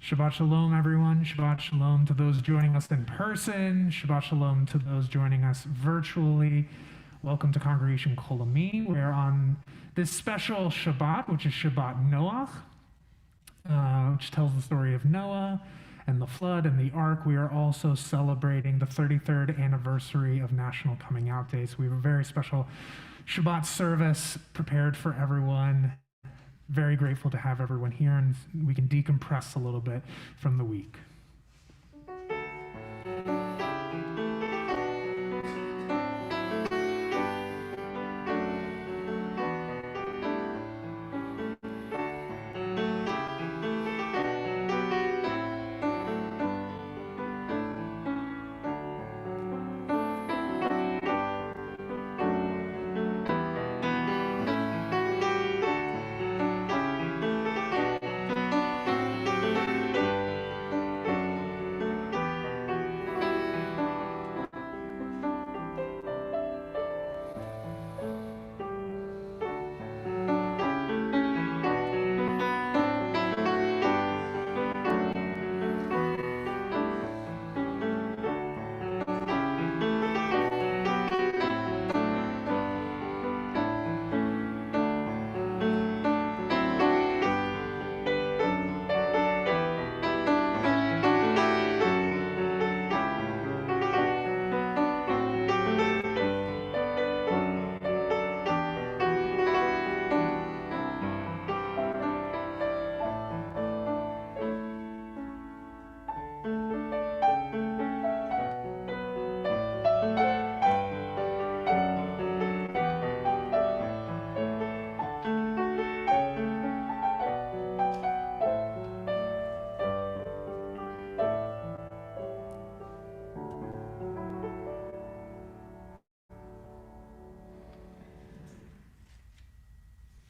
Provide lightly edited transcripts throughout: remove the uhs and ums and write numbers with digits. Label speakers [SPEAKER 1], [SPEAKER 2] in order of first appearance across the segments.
[SPEAKER 1] Shabbat Shalom, everyone. Shabbat Shalom to those joining us in person. Shabbat Shalom to those joining us virtually. Welcome to Congregation Kol Ami. We're on this special Shabbat, which is Shabbat Noach, which tells the story of Noah and the flood and the ark. We are also celebrating the 33rd anniversary of National Coming Out Day. So we have a very special Shabbat service prepared for everyone. Very grateful to have everyone here, and we can decompress a little bit from the week.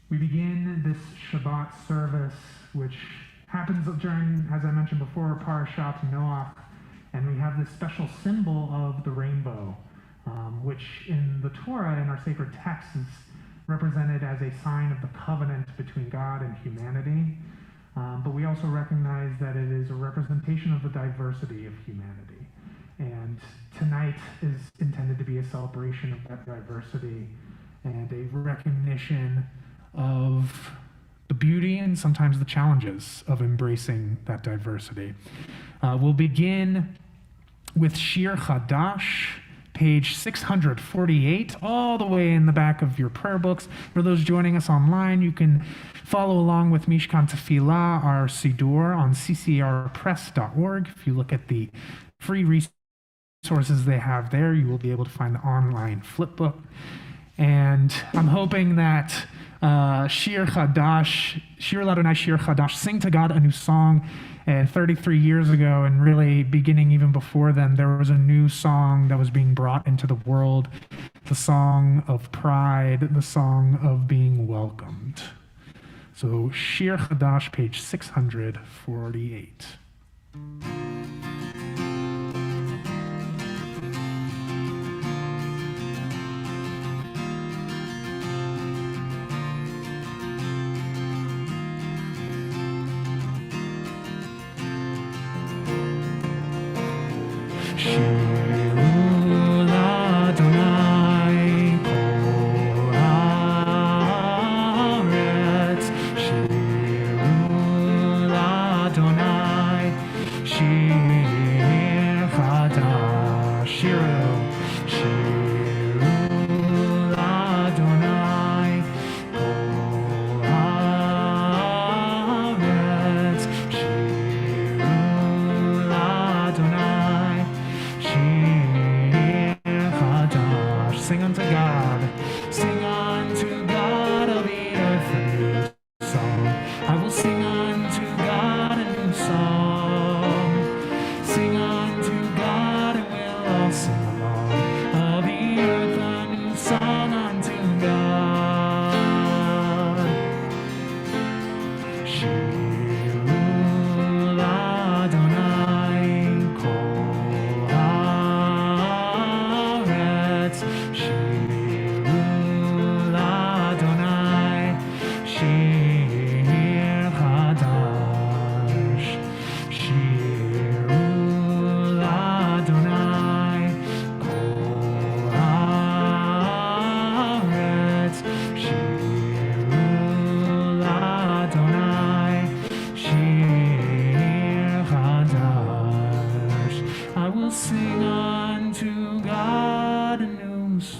[SPEAKER 1] We begin this Shabbat service, which happens during, as I mentioned before, Parashat Noach, and we have this special symbol of the rainbow, which in the Torah, in our sacred text, is represented as a sign of the covenant between God and humanity. But we also recognize that it is a representation of the diversity of humanity. And tonight is intended to be a celebration of that diversity and a recognition of the beauty and sometimes the challenges of embracing that diversity. We'll begin with Shir Chadash, page 648, all the way in the back of your prayer books. For those joining us online, you can follow along with Mishkan Tefillah, our Siddur, on ccrpress.org. If you look at the free resources they have there, you will be able to find the online flipbook. And I'm hoping that Shir Chadash, Shir Ladonai Shir Chadash, Sing to God a New Song. And 33 years ago, and really beginning even before then, there was a new song that was being brought into the world, the song of pride, the song of being welcomed. So Shir Chadash, page 648.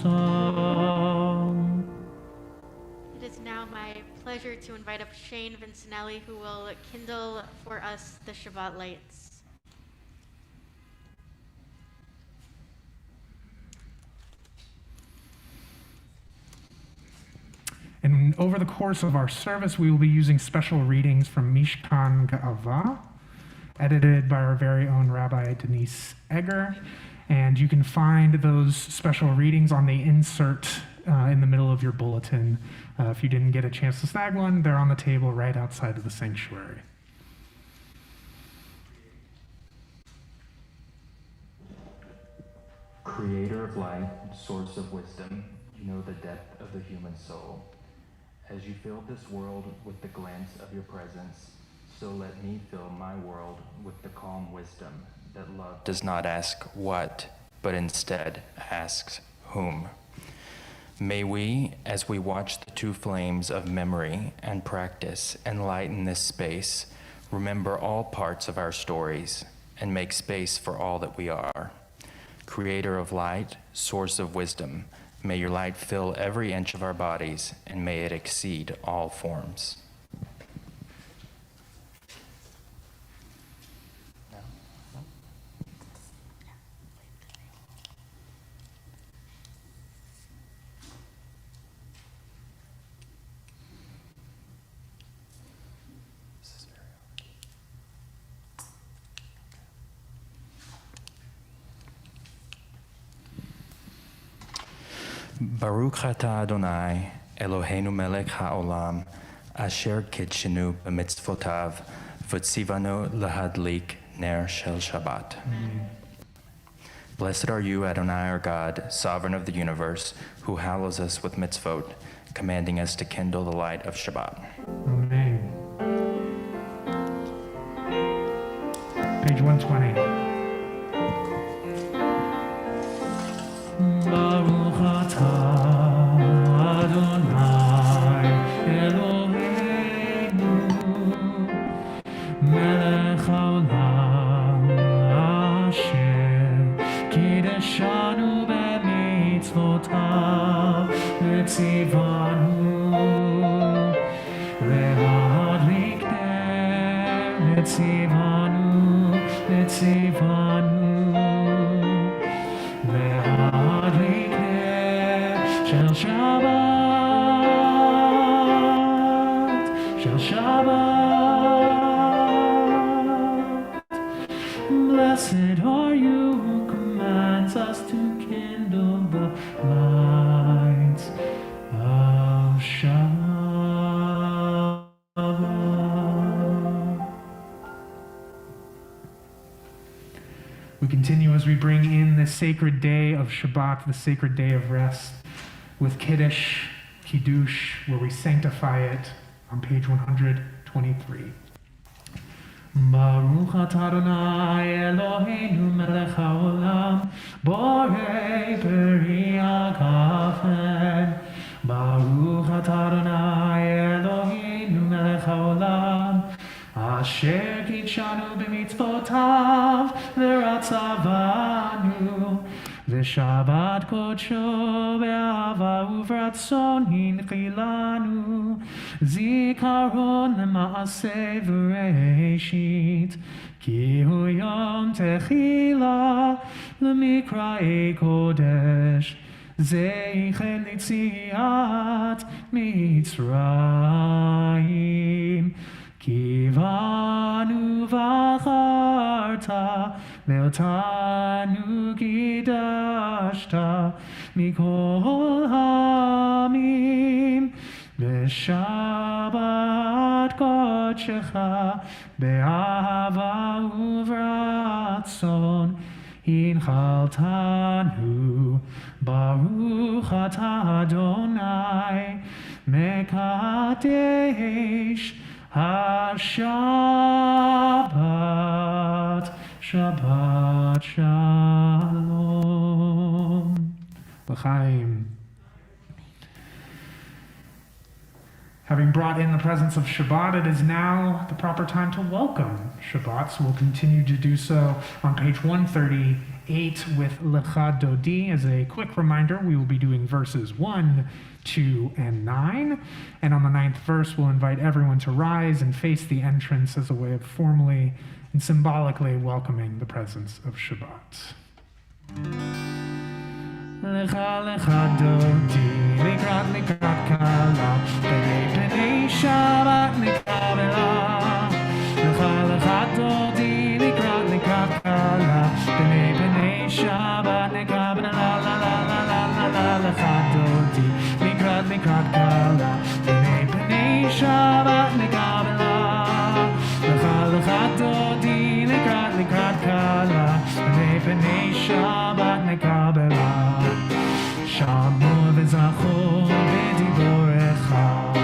[SPEAKER 2] song.
[SPEAKER 3] It is now my pleasure to invite up Shane Vincenelli, who will kindle for us the Shabbat lights.
[SPEAKER 1] And over the course of our service, we will be using special readings from Mishkan Ga'ava, edited by our very own Rabbi Denise Egger. And you can find those special readings on the insert in the middle of your bulletin. If you didn't get a chance to snag one, they're on the table right outside of the sanctuary.
[SPEAKER 4] Creator of light, source of wisdom, you know the depth of the human soul. As you filled this world with the glance of your presence, so let me fill my world with the calm wisdom that love does not ask what, but instead asks whom. May we, as we watch the two flames of memory and practice enlighten this space, remember all parts of our stories and make space for all that we are. Creator of light, source of wisdom, may your light fill every inch of our bodies, and may it exceed all forms. Baruch atah Adonai, Eloheinu melech ha'olam, asher kidshenu b'mitzvotav, v'tzivanu lahadlik ner shel Shabbat. Blessed are you, Adonai, our God, sovereign of the universe, who hallows us with mitzvot, commanding us to kindle the light of Shabbat.
[SPEAKER 1] Amen. Page 120.
[SPEAKER 2] Baruch atah Adonai Eloheinu melech haolam asher kideshanu b'mitzvotav v'tzivanu להדליק נר וציוונו להדליק נר של שבת. Blessed are you who commands us to kindle the lights of Shabbat.
[SPEAKER 1] We continue as we bring in the sacred day of Shabbat, the sacred day of rest, with Kiddush, Kiddush, where we sanctify it on page 123.
[SPEAKER 2] Baruch atah Adonai Eloheinu melech haolam borei peri hagafen. Baruch atah Adonai Eloheinu melech haolam asher kidshanu b'mitzvotav v'ratzavanu v'shabbat kodsho be'ahava uvratzon hinchilanu zikaron lema'aseh v'reishit ki hu yom techila lemikra'ei kodesh zeichen litziat mitzrayim kivanu v'acharta ve'otanu kidashta mikol hamim v'shabbat kodshecha be'ahava uvratzon hinchaltanu baruch atah Adonai mekadesh HaShabbat, Shabbat Shalom.
[SPEAKER 1] L'chaim. Having brought in the presence of Shabbat, it is now the proper time to welcome Shabbat. So we'll continue to do so on page 138 with Lecha Dodi. As a quick reminder, we will be doing verses 1, 2, and 9. And on the 9th verse, we'll invite everyone to rise and face the entrance as a way of formally and symbolically welcoming the presence of Shabbat. Lecha lecha dodi, likrat likrat kala, b'nei b'nei Shabbat nekabela. Lecha lecha dodi, likrat likrat kala, b'nei b'nei Shabbat nekabela. La la la la la la la. Lecha dodi, likrat likrat kala, b'nei b'nei Shabbat nekabela. Lecha lecha dodi, likrat likrat kala, b'nei b'nei Shabbat nekabela. Shamu v'zachu v'dibor echad,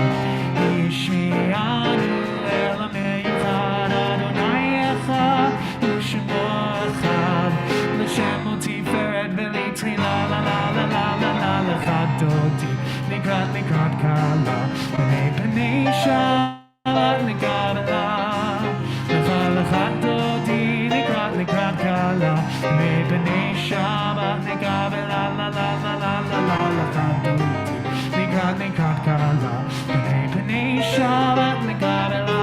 [SPEAKER 1] Yishmi'anu el ha'meyuchad, Adonai echad, u'shemo echad, l'shemo tiferet v'litri, la la la la la la la, lecha dodi, likrat kala, b'nei b'nei Shabbat nekabela. Lecha dodi, likrat kala, b'nei b'nei Shabbat nekabela. La la la la la la, lecha dodi, likrat kala, b'nei b'nei Shabbat nekabela.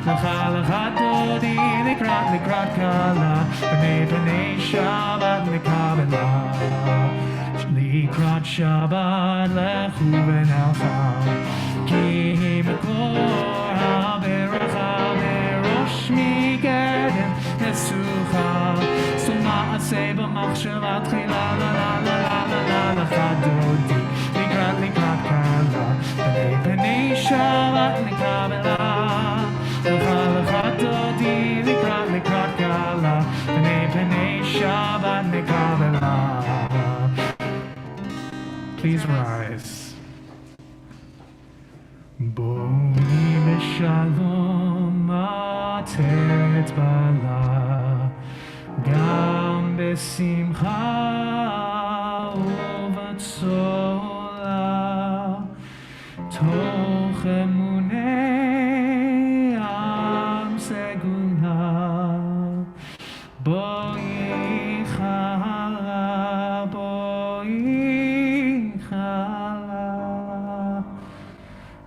[SPEAKER 1] Lecha dodi, likrat kala, b'nei b'nei Shabbat nekabela. Likrat Shabbat lechu v'nelcha, ki mekor ha'beracha merosh migedem nesucha, so ma'aseh b'machshava tchila. La la la la la la, lecha dodi, likrat kala, b'nei b'nei Shabbat nekabela. Lecha dodi, likrat kala, b'nei b'nei Shabbat nekabela. Please rise. Boni b'shalom atet bala, gam b'simcha u'v'tzola, toch emunei am segula, boi chala, boi chala.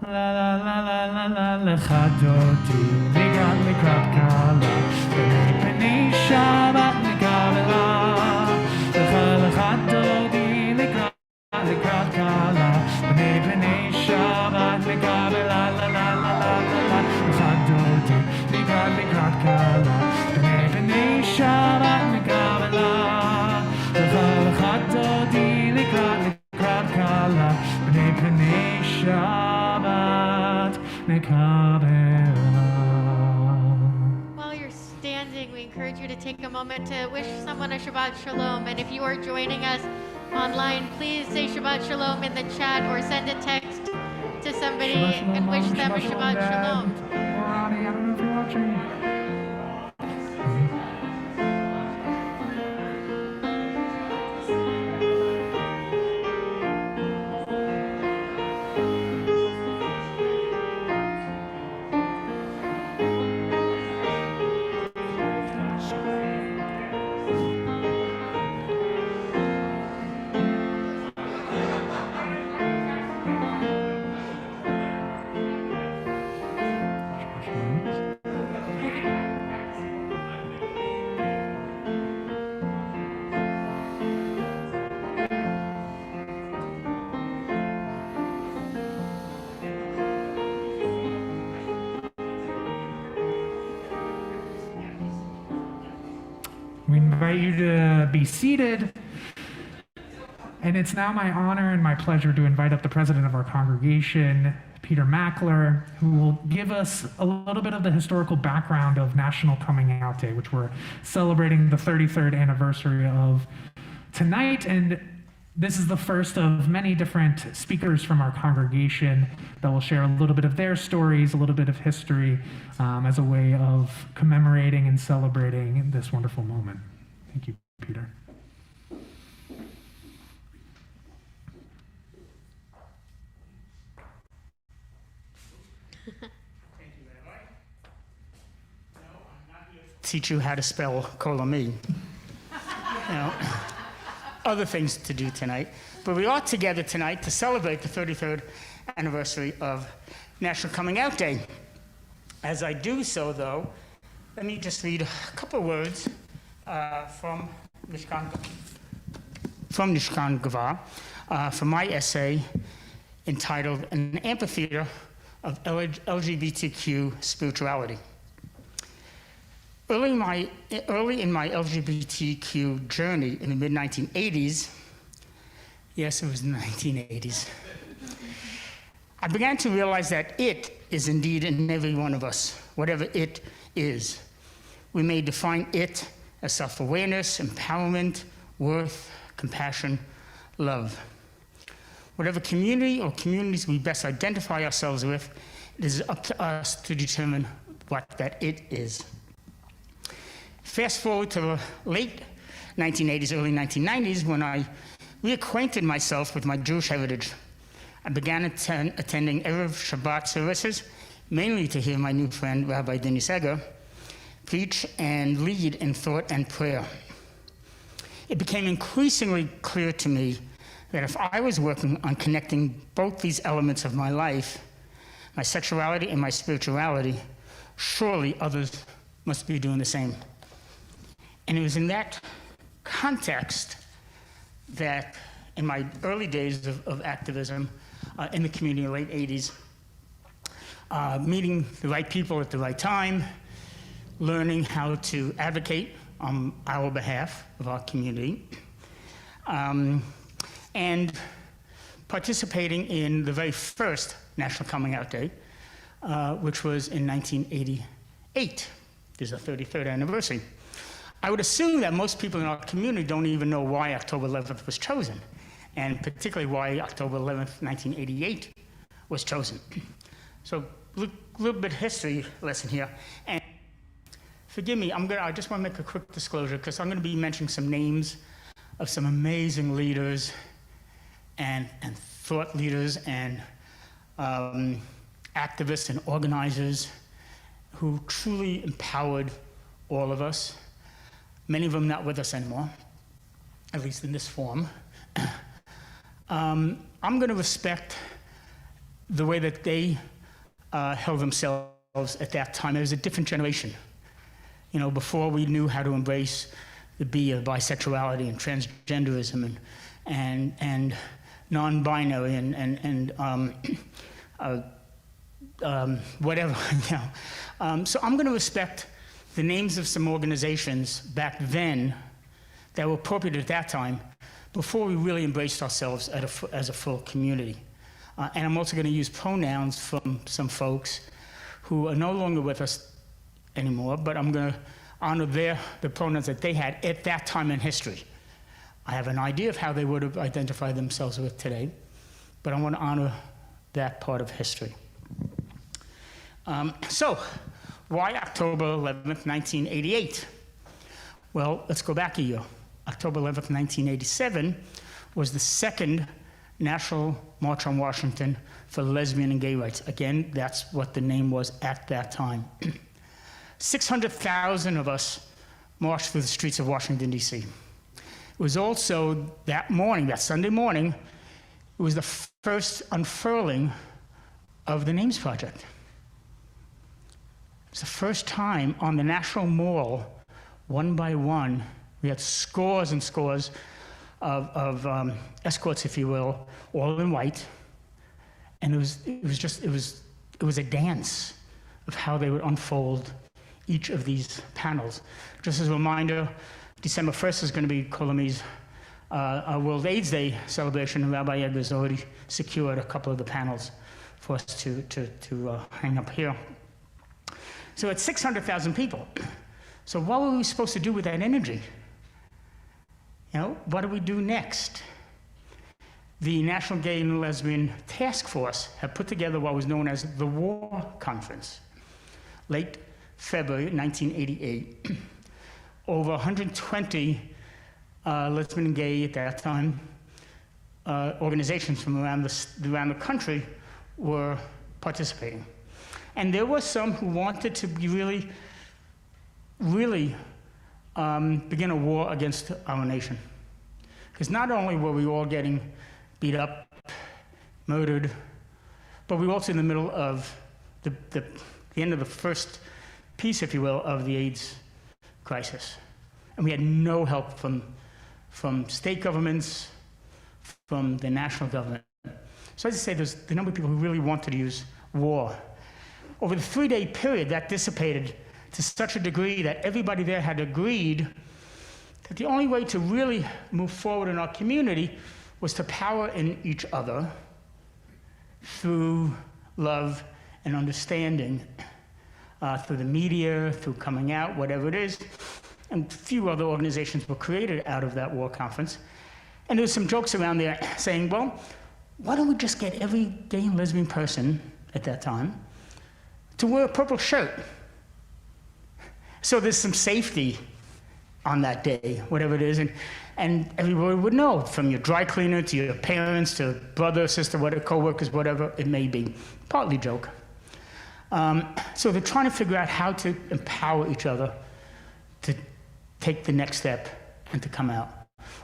[SPEAKER 1] La la la la la la, lecha dodi, likrat kala, b'nei b'nei Shabbat nekabela. Lecha dodi, likrat kala, b'nei b'nei Shabbat nekabela. La la la la la la, lecha dodi, likrat kala, b'nei b'nei Shabbat nekabela. Lecha dodi, likrat kala, b'nei b'nei Shabbat nekabela.
[SPEAKER 3] While you're standing, we encourage you to take a moment to wish someone a Shabbat Shalom. And if you are joining us online, please say Shabbat Shalom in the chat or send a text to somebody and wish them a Shabbat Shalom.
[SPEAKER 1] Ronnie, I don't know if you're watching. We invite you to be seated. And it's now my honor and my pleasure to invite up the president of our congregation, Peter Mackler, who will give us a little bit of the historical background of National Coming Out Day, which we're celebrating the 33rd anniversary of tonight. And this is the first of many different speakers from our congregation that will share a little bit of their stories, a little bit of history, as a way of commemorating and celebrating this wonderful moment. Thank you, Peter.
[SPEAKER 5] teach you how to spell Kol Ami. You know, other things to do tonight. But we are together tonight to celebrate the 33rd anniversary of National Coming Out Day. As I do so, though, let me just read a couple words from Nishkan Gvar, from my essay entitled An Amphitheater of LGBTQ Spirituality. Early in my LGBTQ journey in the mid-1980s, yes, it was the 1980s, I began to realize that it is indeed in every one of us, whatever it is. We may define it as self-awareness, empowerment, worth, compassion, love. Whatever community or communities we best identify ourselves with, it is up to us to determine what that it is. Fast forward to the late 1980s, early 1990s, when I reacquainted myself with my Jewish heritage. I began attending Erev Shabbat services, mainly to hear my new friend, Rabbi Dennis Eger, preach and lead in thought and prayer. It became increasingly clear to me that if I was working on connecting both these elements of my life, my sexuality and my spirituality, surely others must be doing the same. And it was in that context that in my early days of activism in the community in the late 80s, meeting the right people at the right time, learning how to advocate on our behalf of our community, and participating in the very first National Coming Out Day, which was in 1988. This is the 33rd anniversary. I would assume that most people in our community don't even know why October 11th was chosen, and particularly why October 11th, 1988 was chosen. So a little bit history lesson here. And forgive me, I just want to make a quick disclosure, because I'm going to be mentioning some names of some amazing leaders and thought leaders and activists and organizers who truly empowered all of us. Many of them not with us anymore, at least in this form. I'm going to respect the way that they held themselves at that time. It was a different generation. You know, before we knew how to embrace the B of bisexuality and transgenderism and non-binary and whatever. You know. So I'm going to respect the names of some organizations back then that were appropriate at that time, before we really embraced ourselves as a full community. And I'm also going to use pronouns from some folks who are no longer with us anymore, but I'm going to honor the pronouns that they had at that time in history. I have an idea of how they would have identified themselves with today, but I want to honor that part of history. So, why October 11th, 1988? Well, let's go back a year. October 11th, 1987 was the second National March on Washington for lesbian and gay rights. Again, that's what the name was at that time. 600,000 of us marched through the streets of Washington, D.C. It was also that morning, that Sunday morning, it was the first unfurling of the Names Project. It was the first time on the National Mall, one by one, we had scores and scores of escorts, if you will, all in white, and it was a dance of how they would unfold each of these panels. Just as a reminder, December 1st is going to be Kol Ami's World AIDS Day celebration, and Rabbi Ed has already secured a couple of the panels for us to hang up here. So it's 600,000 people. So what were we supposed to do with that energy? You know, what do we do next? The National Gay and Lesbian Task Force had put together what was known as the War Conference, late February 1988. Over 120 lesbian and gay at that time organizations from around the country were participating. And there were some who wanted to be really really begin a war against our nation. Because not only were we all getting beat up, murdered, but we were also in the middle of the end of the first piece, if you will, of the AIDS crisis. And we had no help from state governments, from the national government. So as I say, there's the number of people who really wanted to use war. Over the 3-day period, that dissipated to such a degree that everybody there had agreed that the only way to really move forward in our community was to power in each other through love and understanding, through the media, through coming out, whatever it is. And a few other organizations were created out of that war conference. And there was some jokes around there saying, well, why don't we just get every gay and lesbian person at that time to wear a purple shirt? So there's some safety on that day, whatever it is, and everybody would know, from your dry cleaner to your parents to brother, sister, whatever, co-workers, whatever it may be. Partly joke. So they're trying to figure out how to empower each other to take the next step and to come out.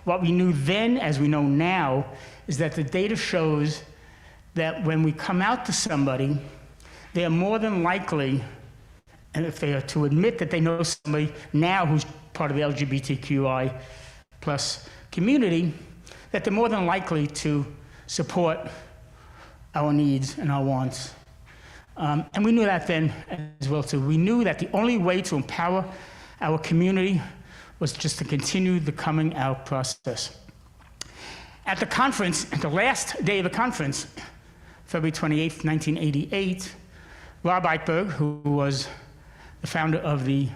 [SPEAKER 5] What we knew then, as we know now, is that the data shows that when we come out to somebody, they are more than likely, and if they are to admit that they know somebody now who's part of the LGBTQI plus community, that they're more than likely to support our needs and our wants. And we knew that then as well too. We knew that the only way to empower our community was just to continue the coming out process. At the conference, at the last day of the conference, February 28th, 1988, Rob Eichberg, who was the founder of the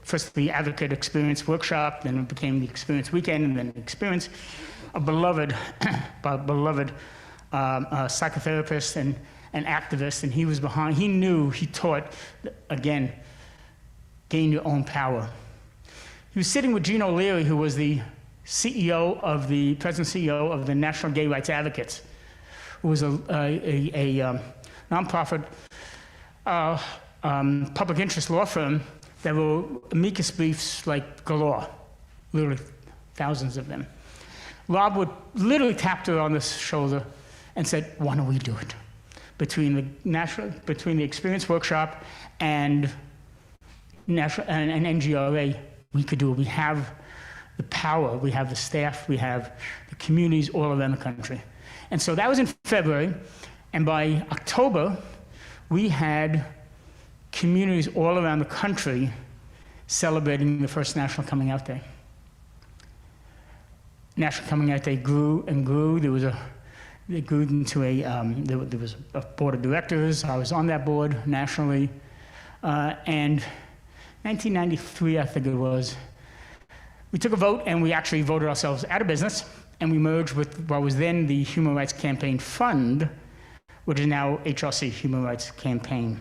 [SPEAKER 5] first the Advocate Experience Workshop, then it became the Experience Weekend, and then Experience, a beloved psychotherapist and activist, and he knew, he taught, again, gain your own power. He was sitting with Gene O'Leary, who was the president CEO of the National Gay Rights Advocates, who was a nonprofit public interest law firm that were amicus briefs like galore, literally thousands of them. Rob would literally tap her on the shoulder and said, why don't we do it? Between the Experience Workshop and NGRA, we could do it. We have the power, we have the staff, we have the communities all around the country. And so that was in February, and by October, we had communities all around the country celebrating the first National Coming Out Day. National Coming Out Day grew and grew. They grew into there was a board of directors. I was on that board nationally. And 1993, I think it was, we took a vote and we actually voted ourselves out of business, and we merged with what was then the Human Rights Campaign Fund, which is now HRC, Human Rights Campaign.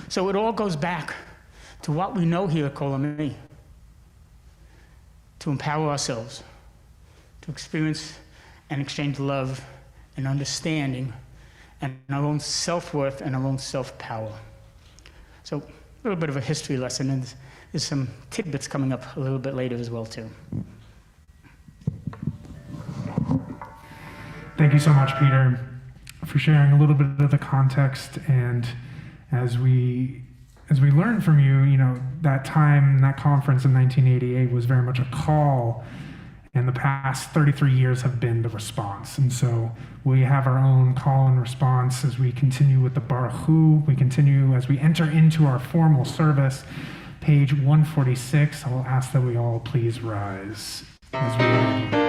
[SPEAKER 5] So it all goes back to what we know here at Kol Ami, to empower ourselves, to experience and exchange love and understanding and our own self-worth and our own self-power. So a little bit of a history lesson, and there's some tidbits coming up a little bit later as well too.
[SPEAKER 1] Thank you so much, Peter, for sharing a little bit of the context. And as we learned from you, that time, that conference in 1988 was very much a call, and the past 33 years have been the response. And so we have our own call and response as we continue with the Baruch Hu. We continue as we enter into our formal service. Page 146, I will ask that we all please rise as we end.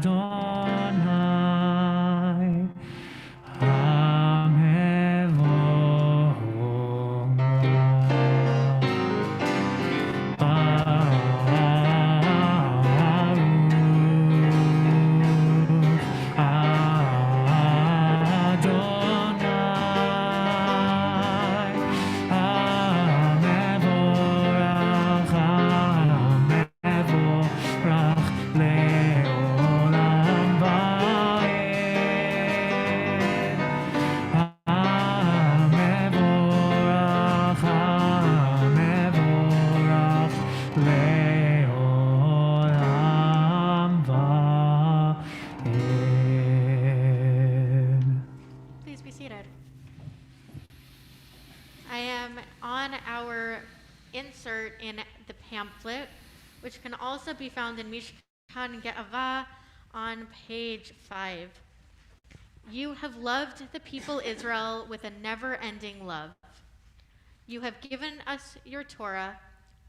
[SPEAKER 2] Adonai.
[SPEAKER 3] Please be seated. I am on our insert in the pamphlet, which can also be found in Mishkan Ge'ava on page 5. You have loved the people Israel with a never-ending love. You have given us your Torah,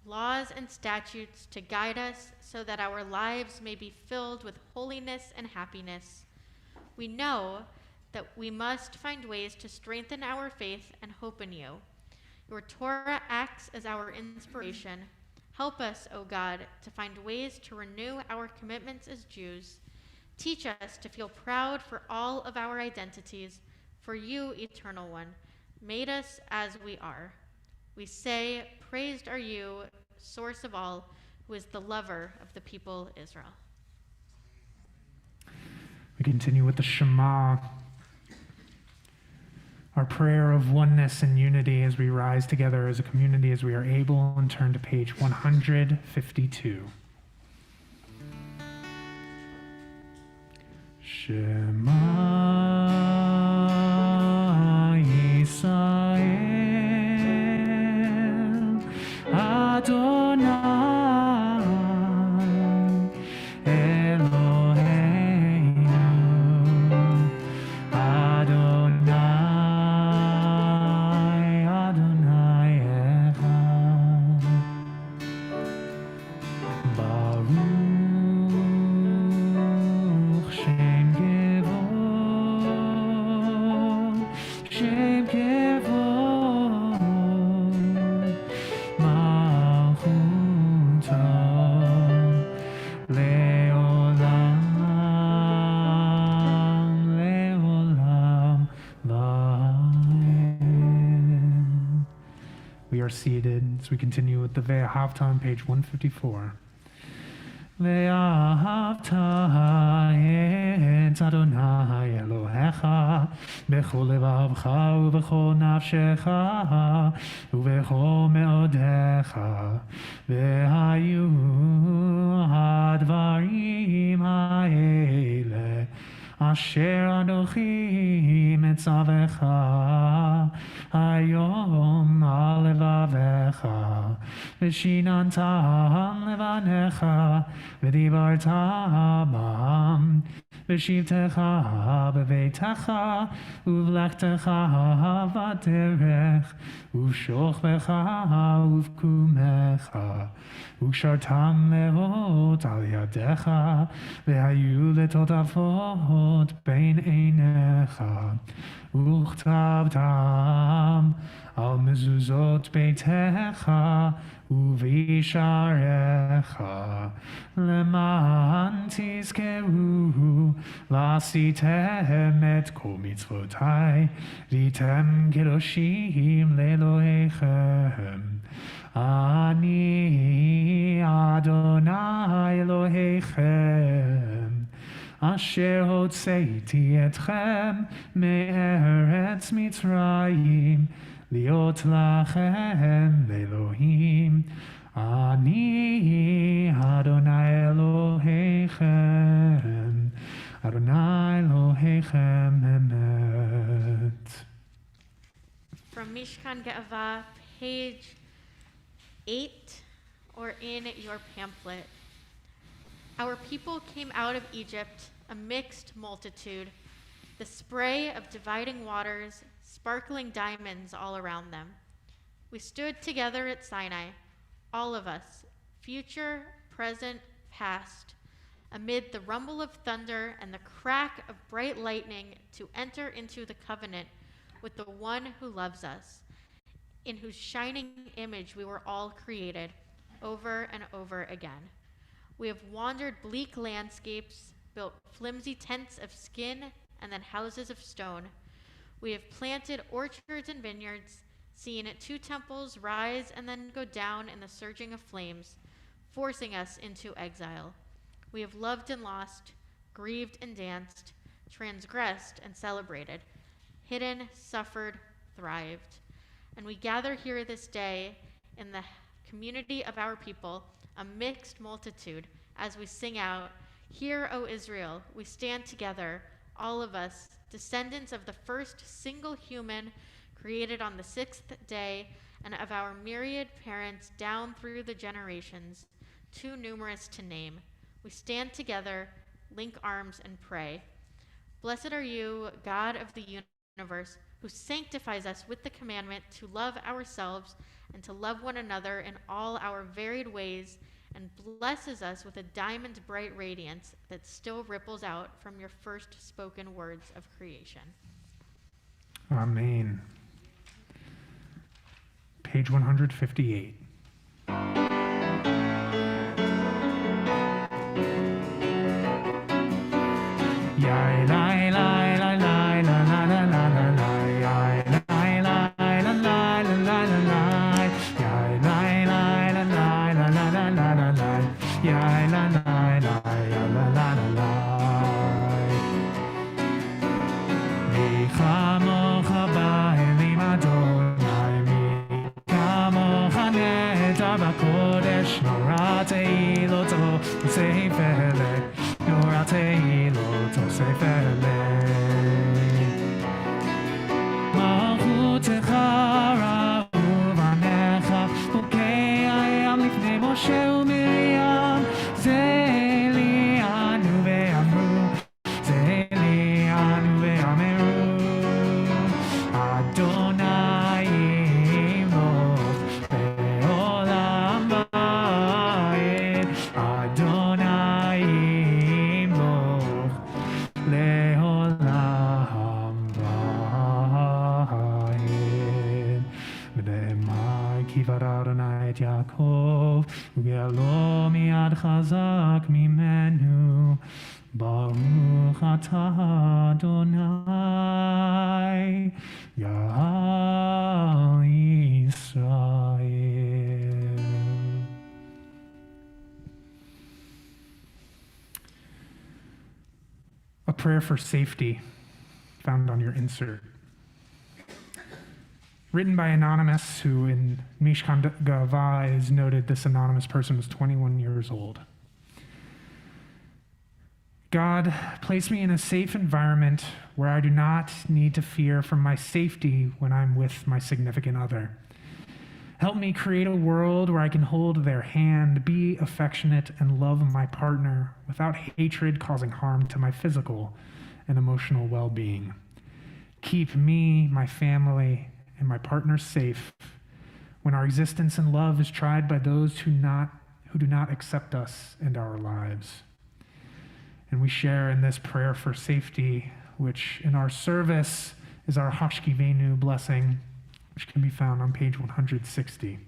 [SPEAKER 3] laws and statutes to guide us so that our lives may be filled with holiness and happiness. We know that we must find ways to strengthen our faith and hope in you. Your Torah acts as our inspiration. Help us, O God, to find ways to renew our commitments as Jews. Teach us to feel proud for all of our identities, for you, Eternal One, made us as we are. We say, praised are you, source of all, who is the lover of the people Israel.
[SPEAKER 1] We continue with the Shema, our prayer of oneness and unity as we rise together as a community as we are able, and turn to page 152. Shema Yisrael Adonai Seated as we continue with the Ve'ahavta on page 154. Ve'ahavta et Adonai Elohecha b'chol levavcha u'b'chol nafshecha u'b'chol me'odecha ve'hayu hadvarim ha'ele asher Anochi metzavecha hayom al levavecha v'shinantam levanecha v'dibarta bam v'shivtecha b'veitecha uv'lechtecha v'derech uv'shochbecha uv'kumecha ושרתם לאות על ידיך, והיו לטוטפות בין עיניך, וכתבתם על מזוזות ביתך ובשעריך, למען תזכרו ועשיתם את כל מצוותיי, והייתם קדושים לאלוהיכם. אני אדוני אלוהיכם, אשר הוצאתי אתכם מארץ מצרים, להיות לכם לאלוהים. אני אדוני אלוהיכם, אדוני אלוהיכם אמת.
[SPEAKER 3] From Mishkan Ge'ava, page 8, or in your pamphlet. Our people came out of Egypt, a mixed multitude, the spray of dividing waters, sparkling diamonds all around them. We stood together at Sinai, all of us, future, present, past, amid the rumble of thunder and the crack of bright lightning, to enter into the covenant with the one who loves us, in whose shining image we were all created, over and over again. We have wandered bleak landscapes, built flimsy tents of skin and then houses of stone. We have planted orchards and vineyards, seen 2 temples rise and then go down in the surging of flames, forcing us into exile. We have loved and lost, grieved and danced, transgressed and celebrated, hidden, suffered, thrived. And we gather here this day in the community of our people, a mixed multitude, as we sing out, "Hear, O Israel, we stand together, all of us, descendants of the first single human created on the 6th day, and of our myriad parents down through the generations, too numerous to name. We stand together, link arms, and pray. Blessed are you, God of the universe, who sanctifies us with the commandment to love ourselves and to love one another in all our varied ways, and blesses us with a diamond bright radiance that still ripples out from your first spoken words of creation."
[SPEAKER 1] Amen. Page 158. A prayer for safety, found on your insert. Written by Anonymous, who in Mishkan Gava is noted this anonymous person was 21 years old. God, place me in a safe environment where I do not need to fear for my safety when I'm with my significant other. Help me create a world where I can hold their hand, be affectionate, and love my partner without hatred causing harm to my physical and emotional well-being. Keep me, my family, and my partner safe when our existence and love is tried by those who do not accept us and our lives. And we share in this prayer for safety, which in our service is our Hashkivenu blessing, which can be found on page 160.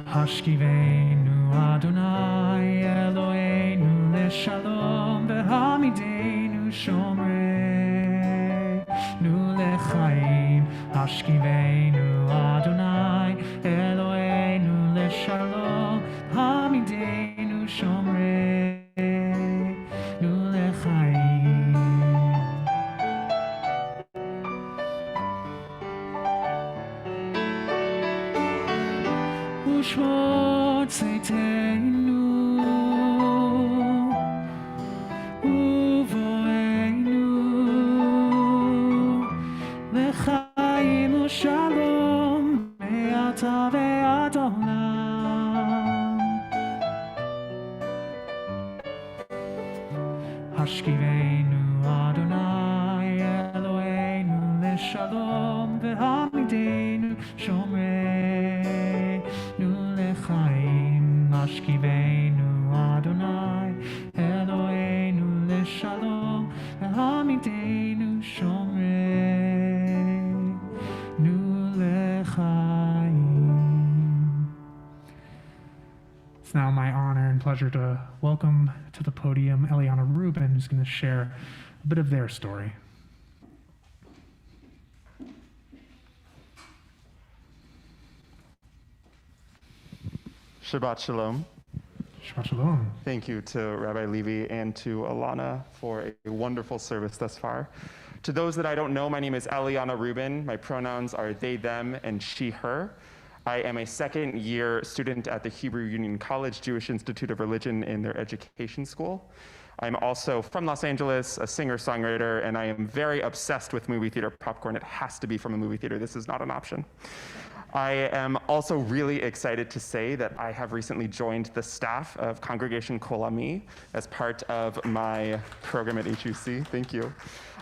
[SPEAKER 1] Hashkivenu Adonai Eloheinu leshalom v'hamidenu shomrei nu lechaim. Hashkivenu Adonai Eloheinu leshalom v'hamidenu shomrei nu lechaim. Ushmot Tzeiteinu Uvoeinu Lechaim u'shalom me'ata ve'ad olam. Hashkivenu
[SPEAKER 2] לשלום והעמידנו שומרנו לחיים משכיבנו אדוני אלוהינו לשלום והעמידנו שומרנו לחיים.
[SPEAKER 1] It's now my honor and pleasure to welcome to the podium Eliana Rubin, who's going to share a bit of their story.
[SPEAKER 6] Shabbat Shalom.
[SPEAKER 1] Shabbat Shalom.
[SPEAKER 6] Thank you to Rabbi Levy and to Alana for a wonderful service thus far. To those that I don't know, my name is Eliana Rubin. My pronouns are they, them, and she, her. I am a second-year student at the Hebrew Union College Jewish Institute of Religion in their education school. I'm also from Los Angeles, a singer-songwriter, and I am very obsessed with movie theater popcorn. It has to be from a movie theater. This is not an option. I am also really excited to say that I have recently joined the staff of Congregation Kol Ami as part of my program at HUC. Thank you.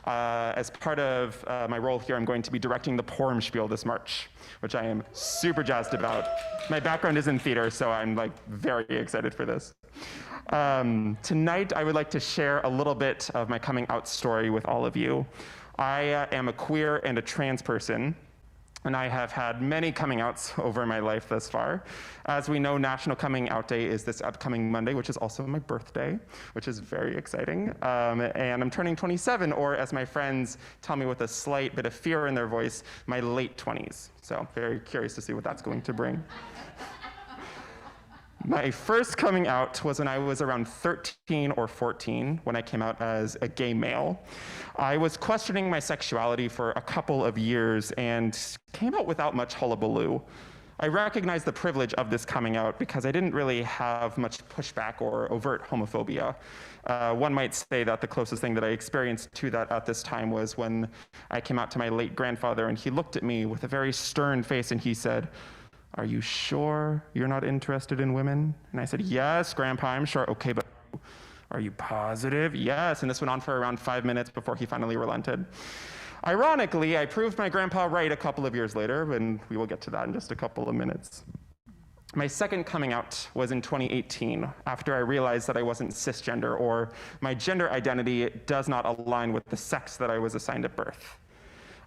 [SPEAKER 6] As part of my role here, I'm going to be directing the Purim Spiel this March, which I am super jazzed about. My background is in theater, so I'm very excited for this. Tonight, I would like to share a little bit of my coming out story with all of you. I am a queer and a trans person, and I have had many coming outs over my life thus far. As we know, National Coming Out Day is this upcoming Monday, which is also my birthday, which is very exciting. And I'm turning 27, or as my friends tell me with a slight bit of fear in their voice, my late 20s. So very curious to see what that's going to bring. My first coming out was when I was around 13 or 14, when I came out as a gay male. I was questioning my sexuality for a couple of years and came out without much hullabaloo. I recognized the privilege of this coming out because I didn't really have much pushback or overt homophobia. One might say that the closest thing that I experienced to that at this time was when I came out to my late grandfather, and he looked at me with a very stern face and he said, "Are you sure you're not interested in women?" And I said, "Yes, Grandpa, I'm sure." "Okay, but are you positive?" "Yes." And this went on for around 5 minutes before he finally relented. Ironically, I proved my grandpa right a couple of years later, and we will get to that in just a couple of minutes. My second coming out was in 2018, after I realized that I wasn't cisgender, or my gender identity does not align with the sex that I was assigned at birth.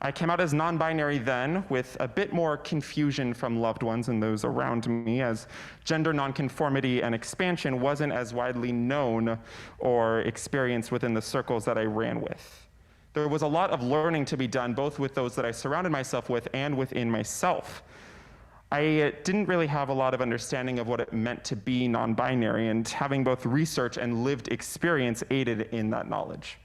[SPEAKER 6] I came out as non-binary then, with a bit more confusion from loved ones and those around me, as gender nonconformity and expansion wasn't as widely known or experienced within the circles that I ran with. There was a lot of learning to be done, both with those that I surrounded myself with and within myself. I didn't really have a lot of understanding of what it meant to be non-binary, and having both research and lived experience aided in that knowledge.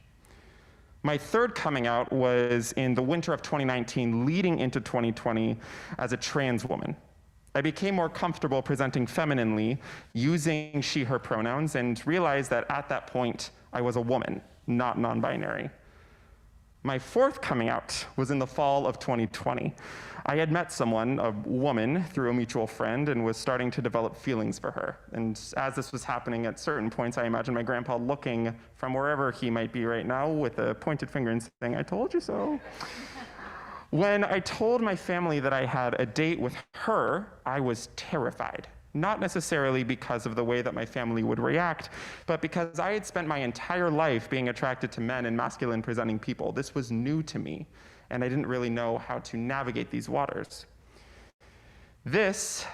[SPEAKER 6] My third coming out was in the winter of 2019, leading into 2020, as a trans woman. I became more comfortable presenting femininely, using she, her pronouns, and realized that at that point, I was a woman, not non-binary. My fourth coming out was in the fall of 2020. I had met someone, a woman, through a mutual friend, and was starting to develop feelings for her. And as this was happening at certain points, I imagined my grandpa looking from wherever he might be right now with a pointed finger and saying, "I told you so." When I told my family that I had a date with her, I was terrified. Not necessarily because of the way that my family would react, but because I had spent my entire life being attracted to men and masculine presenting people. This was new to me, and I didn't really know how to navigate these waters. This,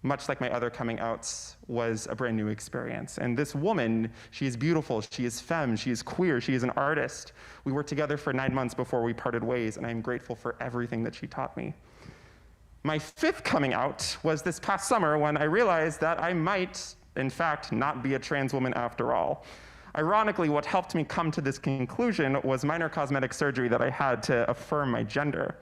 [SPEAKER 6] much like my other coming outs, was a brand new experience. And this woman, she is beautiful, she is femme, she is queer, she is an artist. We were together for 9 months before we parted ways, and I'm grateful for everything that she taught me. My fifth coming out was this past summer, when I realized that I might, in fact, not be a trans woman after all. Ironically, what helped me come to this conclusion was minor cosmetic surgery that I had to affirm my gender.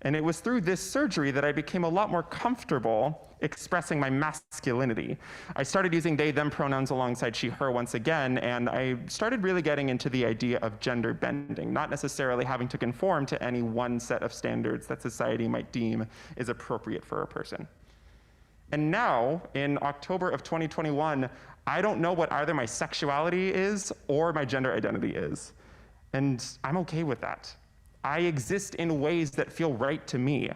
[SPEAKER 6] And it was through this surgery that I became a lot more comfortable expressing my masculinity. I started using they, them pronouns alongside she, her once again, and I started really getting into the idea of gender bending, not necessarily having to conform to any one set of standards that society might deem is appropriate for a person. And now, in October of 2021, I don't know what either my sexuality is or my gender identity is. And I'm okay with that. I exist in ways that feel right to me.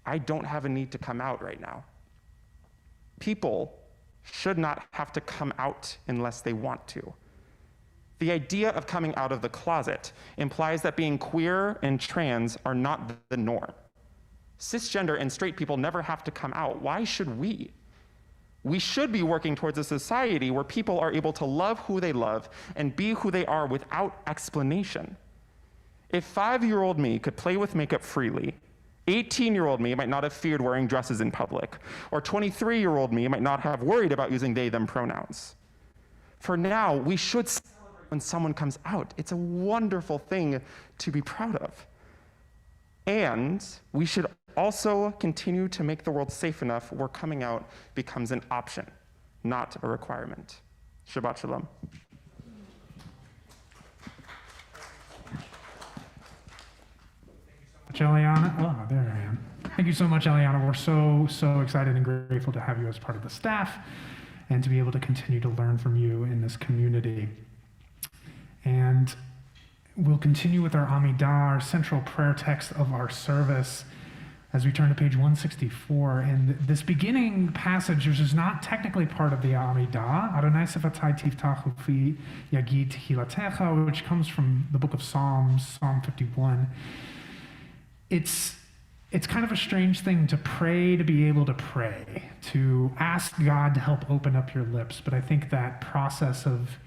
[SPEAKER 6] I don't have a need to come out right now. People should not have to come out unless they want to. The idea of coming out of the closet implies that being queer and trans are not the norm. Cisgender and straight people never have to come out. Why should we? We should be working towards a society where people are able to love who they love and be who they are without explanation. If 5-year-old me could play with makeup freely, 18-year-old me might not have feared wearing dresses in public, or 23-year-old me might not have worried about using they, them pronouns. For now, we should celebrate when someone comes out. It's a wonderful thing to be proud of. And we should also continue to make the world safe enough where coming out becomes an option, not a requirement. Shabbat Shalom.
[SPEAKER 1] Eliana. Oh, there I am. Thank you so much, Eliana. We're so excited and grateful to have you as part of the staff and to be able to continue to learn from you in this community. And we'll continue with our Amidah, our central prayer text of our service, as we turn to page 164. And this beginning passage, which is not technically part of the Amidah, Adonai Sefatai Tiftach Ufi Yagid Hilatecha, which comes from the book of Psalms, Psalm 51. It's kind of a strange thing to pray to be able to pray, to ask God to help open up your lips. But I think that process of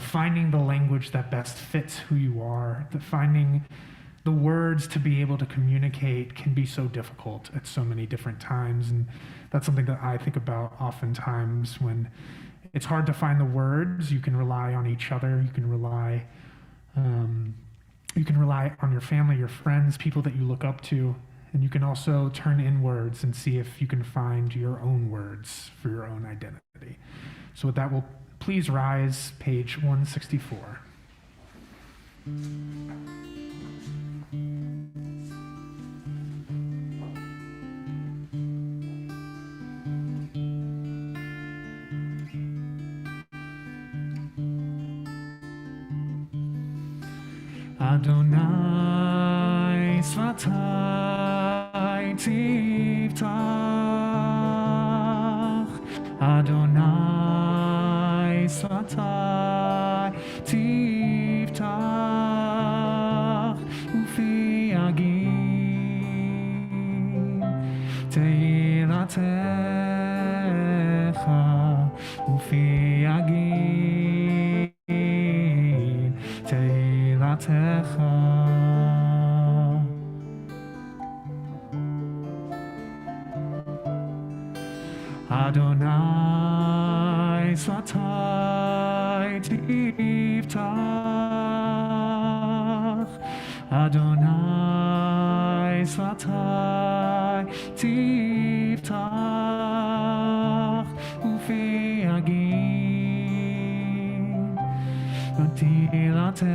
[SPEAKER 1] finding the language that best fits who you are, that finding the words to be able to communicate can be so difficult at so many different times. And that's something that I think about oftentimes when it's hard to find the words. You can rely on each other. You can rely on your family, your friends, people that you look up to, and you can also turn inwards and see if you can find your own words for your own identity. So with that, we'll please rise, page 164. Adonai Svatai Tiftach, Adonai Svatai Tiftach, Ufi Yagim Tehilatecha, Ufi Yagim Tehilatecha. Adonai Svatai Tiftach, Adonai Svatai Tiftach, Ufi Yagim Tehilatecha,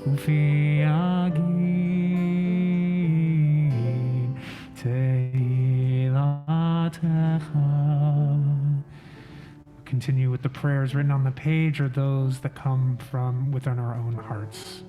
[SPEAKER 1] Ufi Yagim Tehilatecha. Continue with the prayers written on the page or those that come from within our own hearts.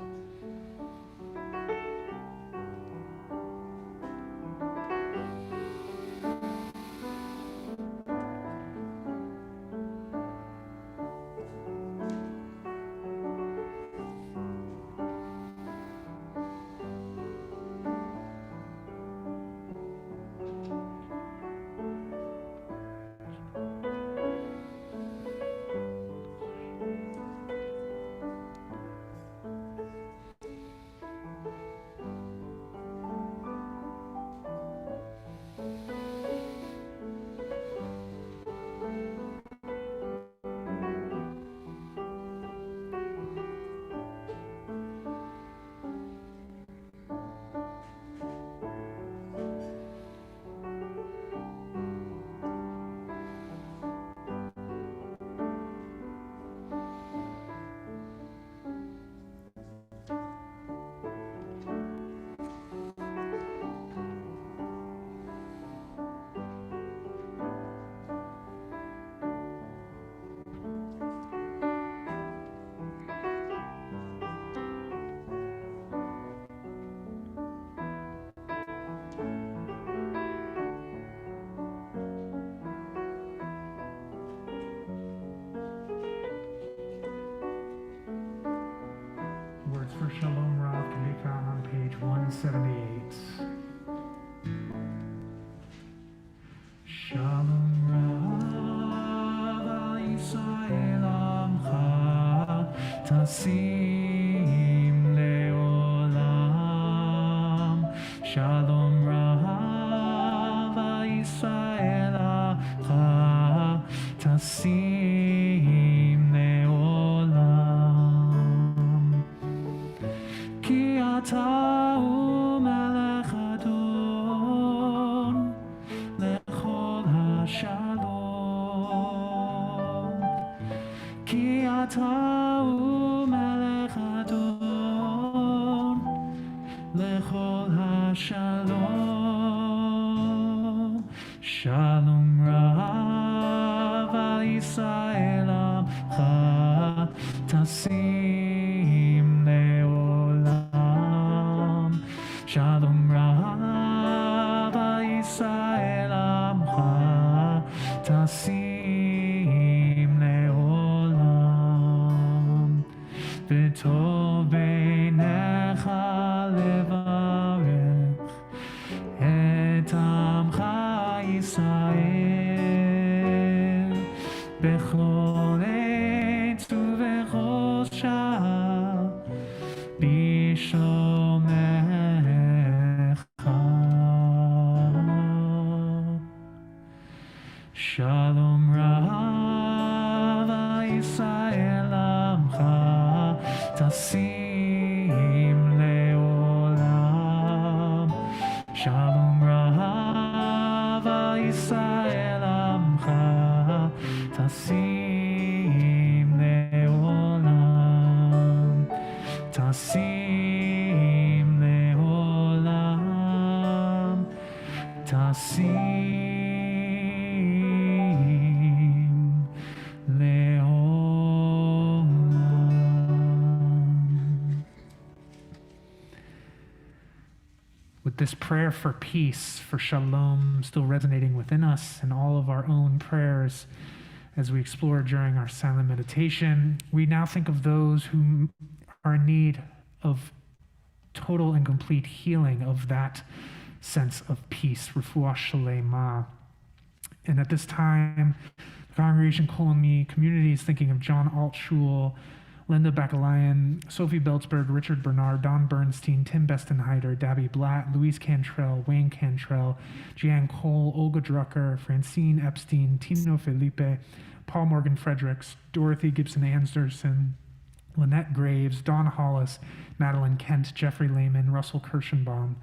[SPEAKER 1] Shalom Rav can be found on page 178.
[SPEAKER 2] Shalom Rav Yisrael Amcha Tasim Leolam. Shalom Rav Yisrael Amcha Tasim Leolam. Ki ata hu melech adon lechol hashalom. Ki ata hu melech adon lechol hashalom. Shalom Rav al Yisrael Amcha Tasim Leolam. Shalom Rav al Yisrael Amcha Tasim Leolam. V'tov beinecha levarech et amcha Yisrael bechol עת ובכל שעה בשלומך. Shalom Rav Yisrael Amcha Tasim Leolam. Shalom Rav Yisrael Amcha Tasim Leolam. Tasim Leolam. Tasim Leolam.
[SPEAKER 1] With this prayer for peace, for shalom, still resonating within us and all of our own prayers as we explore during our silent meditation, we now think of those who are in need of total and complete healing of that sense of peace, refuah shalema. And at this time, the Congregation Kol Ami community is thinking of John Altshul, Linda Bakalayan, Sophie Beltzberg, Richard Bernard, Don Bernstein, Tim Bestenheider, Dabby Blatt, Louise Cantrell, Wayne Cantrell, Jeanne Cole, Olga Drucker, Francine Epstein, Tino Felipe, Paul Morgan Fredericks, Dorothy Gibson Anderson, Lynette Graves, Dawn Hollis, Madeline Kent, Jeffrey Lehman, Russell Kirschenbaum,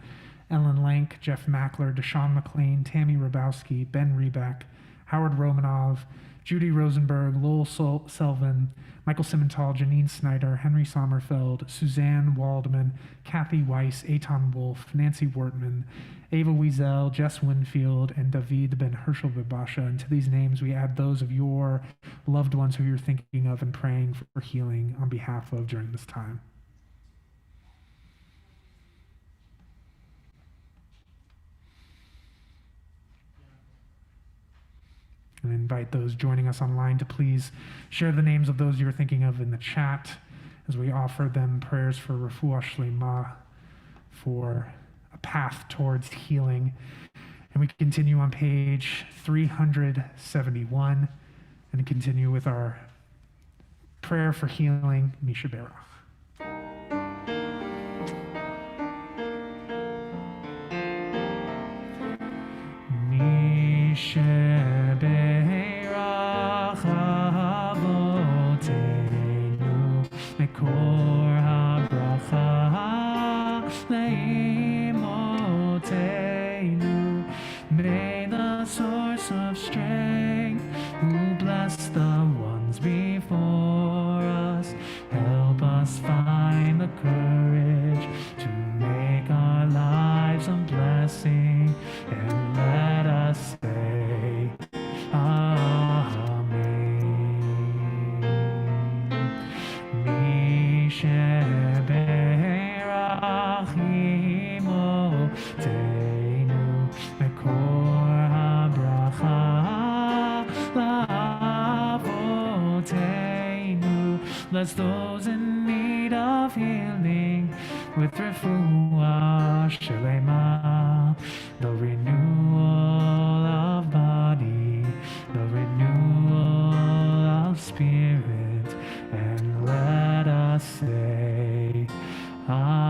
[SPEAKER 1] Ellen Lank, Jeff Mackler, Deshaun McLean, Tammy Rabowski, Ben Reback, Howard Romanov, Judy Rosenberg, Lowell Selvin, Michael Simmental, Janine Snyder, Henry Sommerfeld, Suzanne Waldman, Kathy Weiss, Eitan Wolf, Nancy Wortman, Ava Wiesel, Jess Winfield, and David Ben Herschel Bibasha. And to these names, we add those of your loved ones who you're thinking of and praying for healing on behalf of during this time. And I invite those joining us online to please share the names of those you're thinking of in the chat as we offer them prayers for refuah shlema, for a path towards healing. And we continue on page 371 and continue with our prayer for healing, Misha Berach. Sheberach avotenu mekor habracha leimotenu. May the source of strength, who bless the ones before us, help us find the courage to make our lives a blessing, and let us say Amen. Misheberach imotenu mekor habracha lavotenu. Bless those in need of healing,
[SPEAKER 2] with refuah shelema, the renewal of body, the renewal of spirit, and let us say, Amen.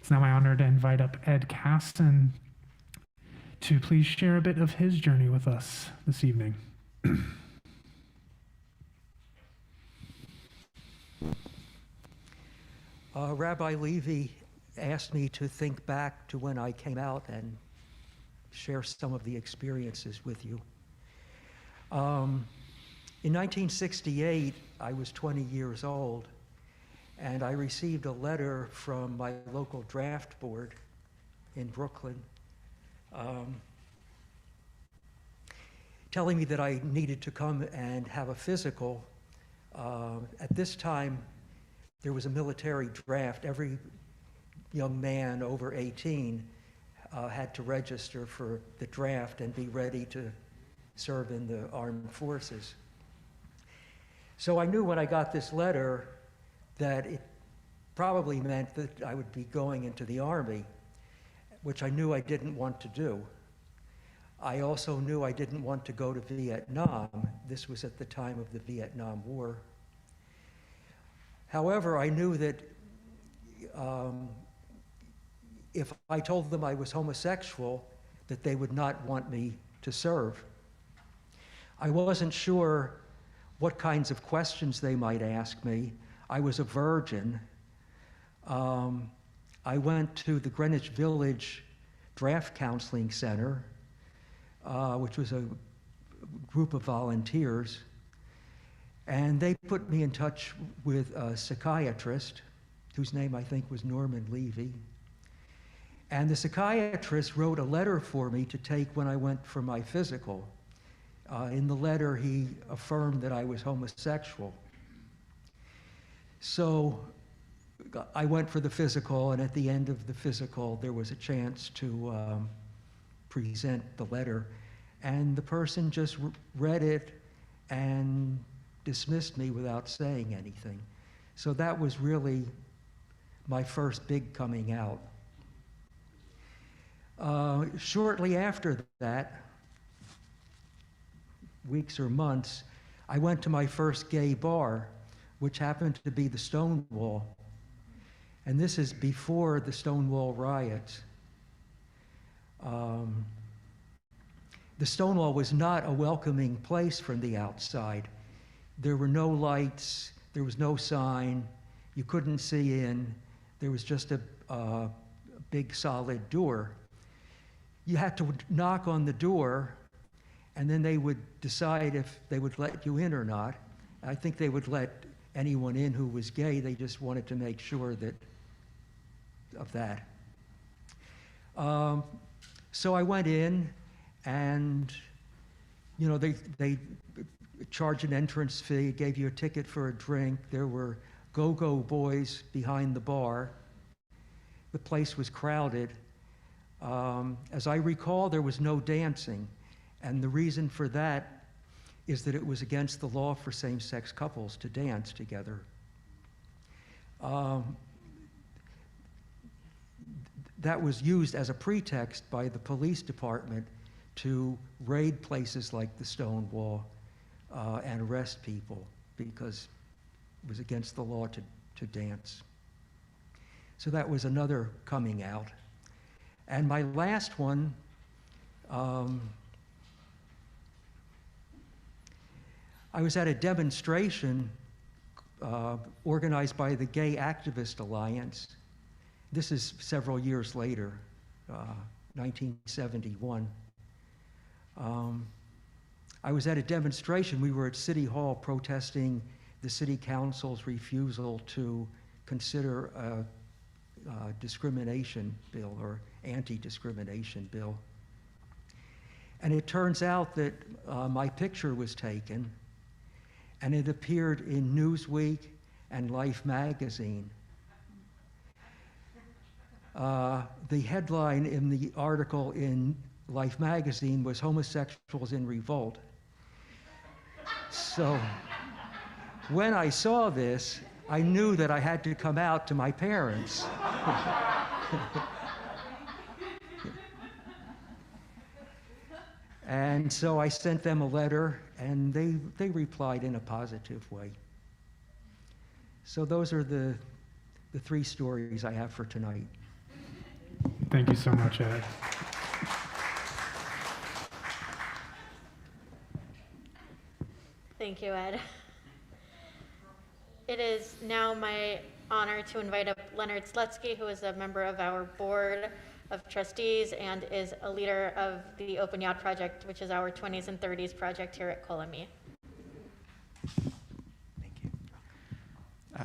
[SPEAKER 1] It's now my honor to invite up Ed Caston to please share a bit of his journey with us this evening.
[SPEAKER 7] Rabbi Levy asked me to think back to when I came out and share some of the experiences with you. In 1968, I was 20 years old, and I received a letter from my local draft board in Brooklyn telling me that I needed to come and have a physical. At this time, there was a military draft. Every young man over 18 had to register for the draft and be ready to serve in the armed forces. So I knew when I got this letter that it probably meant that I would be going into the Army, which I knew I didn't want to do. I also knew I didn't want to go to Vietnam. This was at the time of the Vietnam War. However, I knew that if I told them I was homosexual, that they would not want me to serve. I wasn't sure what kinds of questions they might ask me. I was a virgin. I went to the Greenwich Village Draft Counseling Center, which was a group of volunteers, and they put me in touch with a psychiatrist, whose name I think was Norman Levy. And the psychiatrist wrote a letter for me to take when I went for my physical. In the letter, he affirmed that I was homosexual. So I went for the physical, and at the end of the physical, there was a chance to present the letter. And the person just read it and dismissed me without saying anything. So that was really my first big coming out. Shortly after that, weeks or months, I went to my first gay bar, which happened to be the Stonewall. And this is before the Stonewall riots. The Stonewall was not a welcoming place from the outside. There were no lights, there was no sign, you couldn't see in, there was just a big solid door. You had to knock on the door, and then they would decide if they would let you in or not. I think they would let anyone in who was gay. They just wanted to make sure of that. So I went in, and you know, they charged an entrance fee, gave you a ticket for a drink. There were go-go boys behind the bar. The place was crowded. As I recall, there was no dancing. And the reason for that is that it was against the law for same-sex couples to dance together. That was used as a pretext by the police department to raid places like the Stonewall and arrest people because it was against the law to dance. So that was another coming out. And my last one, I was at a demonstration organized by the Gay Activist Alliance. This is several years later, 1971. I was at a demonstration. We were at City Hall protesting the City Council's refusal to consider a discrimination bill or anti-discrimination bill. And it turns out that my picture was taken, and it appeared in Newsweek and Life magazine. The headline in the article in Life magazine was "Homosexuals in Revolt." So when I saw this, I knew that I had to come out to my parents. And so I sent them a letter, and they replied in a positive way. So those are the three stories I have for tonight.
[SPEAKER 1] Thank you so much, Ed.
[SPEAKER 3] Thank you, Ed. It is now my honor to invite up Leonard Slutsky, who is a member of our board of trustees and is a leader of the Open Yad Project, which is our 20s and 30s project here at Kol Ami.
[SPEAKER 8] Thank you.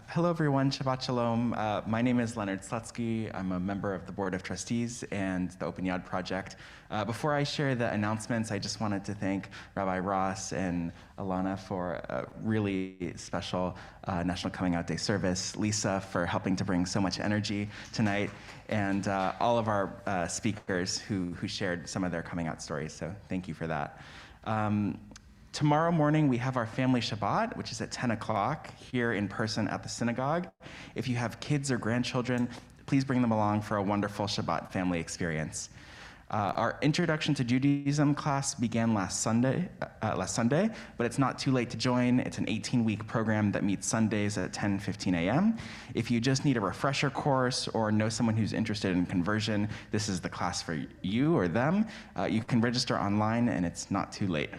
[SPEAKER 8] Hello, everyone. Shabbat Shalom. My name is Leonard Slutsky. I'm a member of the Board of Trustees and the Open Yad Project. Before I share the announcements, I just wanted to thank Rabbi Ross and Alana for a really special National Coming Out Day service, Lisa for helping to bring so much energy tonight, and all of our speakers who shared some of their coming out stories. So thank you for that. Tomorrow morning, we have our family Shabbat, which is at 10 o'clock here in person at the synagogue. If you have kids or grandchildren, please bring them along for a wonderful Shabbat family experience. Our Introduction to Judaism class began last Sunday, but it's not too late to join. It's an 18-week program that meets Sundays at 10:15 a.m. If you just need a refresher course or know someone who's interested in conversion, this is the class for you or them. You can register online, and it's not too late.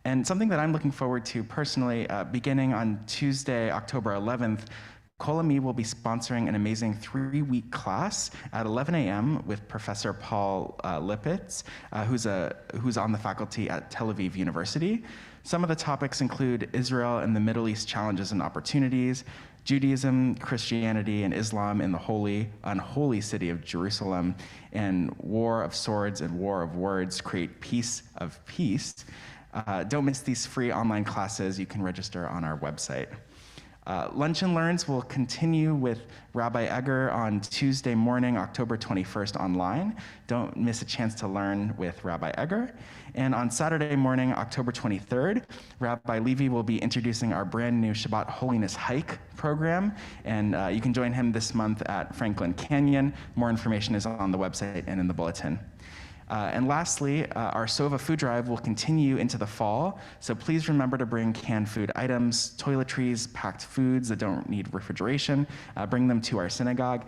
[SPEAKER 8] And something that I'm looking forward to personally, beginning on Tuesday, October 11th, Kol Ami will be sponsoring an amazing 3-week class at 11 a.m. with Professor Paul Lipitz, who's on the faculty at Tel Aviv University. Some of the topics include Israel and the Middle East challenges and opportunities, Judaism, Christianity, and Islam in the unholy city of Jerusalem, and war of swords and war of words create peace of peace. Don't miss these free online classes. You can register on our website. Lunch and Learns will continue with Rabbi Egger on Tuesday morning, October 21st online. Don't miss a chance to learn with Rabbi Egger. And on Saturday morning, October 23rd, Rabbi Levy will be introducing our brand new Shabbat Holiness Hike program. And you can join him this month at Franklin Canyon. More information is on the website and in the bulletin. And lastly, our Sova food drive will continue into the fall, so please remember to bring canned food items, toiletries, packed foods that don't need refrigeration, bring them to our synagogue.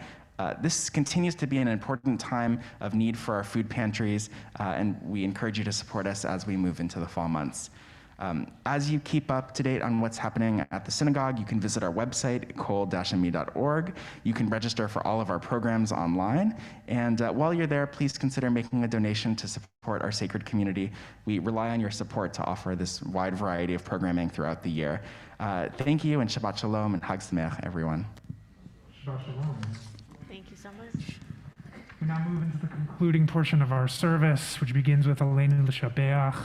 [SPEAKER 8] This continues to be an important time of need for our food pantries, and we encourage you to support us as we move into the fall months. As you keep up to date on what's happening at the synagogue, you can visit our website, kol-ami.org. You can register for all of our programs online. And while you're there, please consider making a donation to support our sacred community. We rely on your support to offer this wide variety of programming throughout the year. Thank you, and Shabbat Shalom, and Hag Sameach, everyone.
[SPEAKER 1] Shabbat Shalom.
[SPEAKER 3] Thank you so much.
[SPEAKER 1] We now move into the concluding portion of our service, which begins with Aleinu L'Shabeach,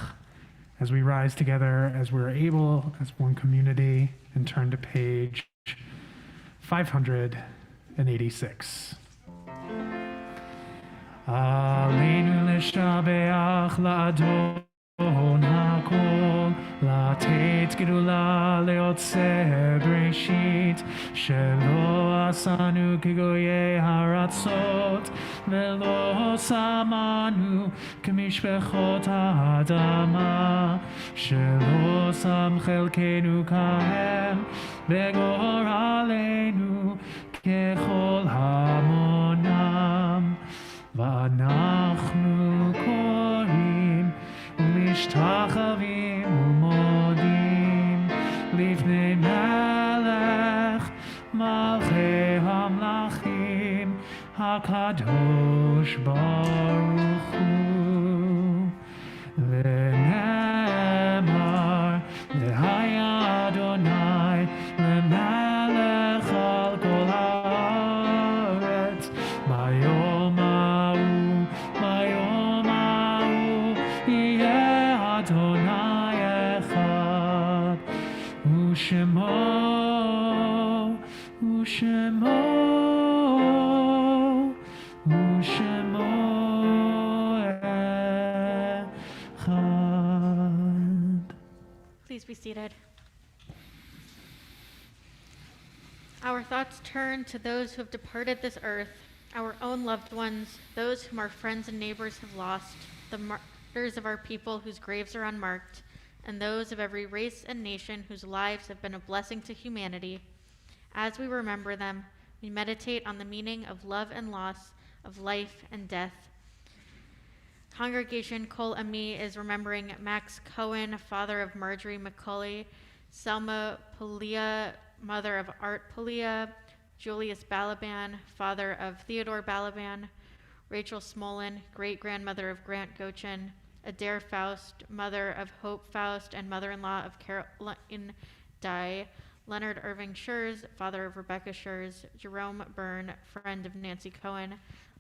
[SPEAKER 1] as we rise together as we're able, as one community, and turn to page 586. Aleinu l'shabeach la'adon ha'kol, לתת גדולה ליוצא בראשית, שלא עשנו כגויי הארצות, ולא שמנו כמשפחות האדמה, שלא שם חלקנו כהם, בגורלנו ככל המונם, ואנחנו קוראים ומשתחווים ומודים לפני מלך מלכי המלכים הקדוש ברוך הוא. ונאמר והיה אדוני למלך על כל הארץ ביום ההוא, ביום ההוא יהיה אדוני אחד, ושמו אחד.
[SPEAKER 3] Please be seated. Our thoughts turn to those who have departed this earth, our own loved ones, those whom our friends and neighbors have lost, the martyrs of our people whose graves are unmarked, and those of every race and nation whose lives have been a blessing to humanity. As we remember them, we meditate on the meaning of love and loss, of life and death. Congregation Kol Ami is remembering Max Cohen, father of Marjorie Macaulay, Selma Palia, mother of Art Palia, Julius Balaban, father of Theodore Balaban, Rachel Smolin, great-grandmother of Grant Gochin, Adair Faust, mother of Hope Faust and mother-in-law of Caroline Dye, Leonard Irving Schurz, father of Rebecca Schurz, Jerome Byrne, friend of Nancy Cohen,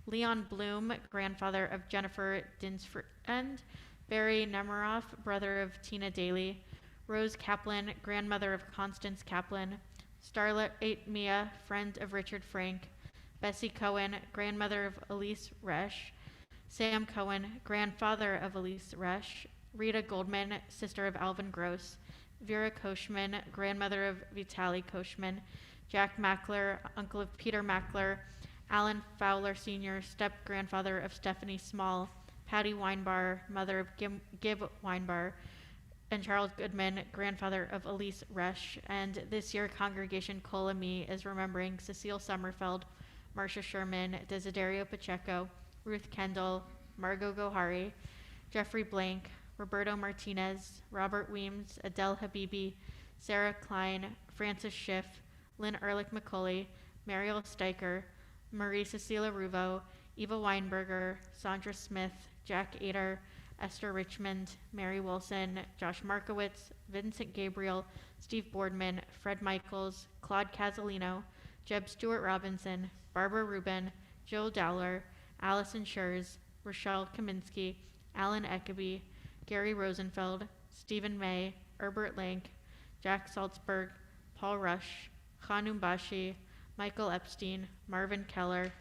[SPEAKER 3] Leon Bloom, grandfather of Jennifer Dinsfriend, Barry Nemiroff, brother of Tina Daly, Rose Kaplan, grandmother of Constance Kaplan, Starlet Mia, friend of Richard Frank, Bessie Cohen, grandmother of Elise Resch, Sam Cohen, grandfather of Elise Resch, Rita Goldman, sister of Alvin Gross, Vera Koshman, grandmother of Vitaly Koshman, Jack Mackler, uncle of Peter Mackler, Alan Fowler Sr., step-grandfather of Stephanie Small, Patty Weinbar, mother of Gib Weinbar, and Charles Goodman, grandfather of Elise Resch. And this year, Congregation Kol Ami is remembering Cecile Sommerfeld, Marcia Sherman, Desiderio Pacheco, Ruth Kendall, Margot Gohari, Jeffrey Blank, Roberto Martinez, Robert Weems, Adele Habibi, Sarah Klein, Francis Schiff, Lynn Ehrlich McCauley, Mariel Steicher, Marie Cecilia Ruvo, Eva Weinberger, Sandra Smith, Jack Ader, Esther Richmond, Mary Wilson, Josh Markowitz, Vincent Gabriel, Steve Boardman, Fred Michaels, Claude Casalino, Jeb Stewart Robinson, Barbara Rubin, Jill Dowler, Allison Schurz, Rochelle Kaminsky, Alan Eckaby, Gary Rosenfeld, Stephen May, Herbert Lank, Jack Salzberg, Paul Rush, Khanum Bashi, Michael Epstein, Marvin Keller.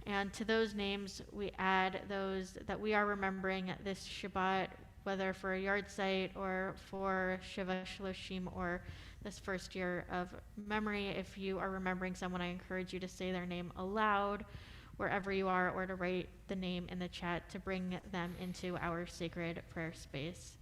[SPEAKER 3] And to those names, we add those that we are remembering this Shabbat, whether for a yard site or for Shiva Shloshim or this first year of memory. If you are remembering someone, I encourage you to say their name aloud wherever you are, or to write the name in the chat to bring them into our sacred prayer space.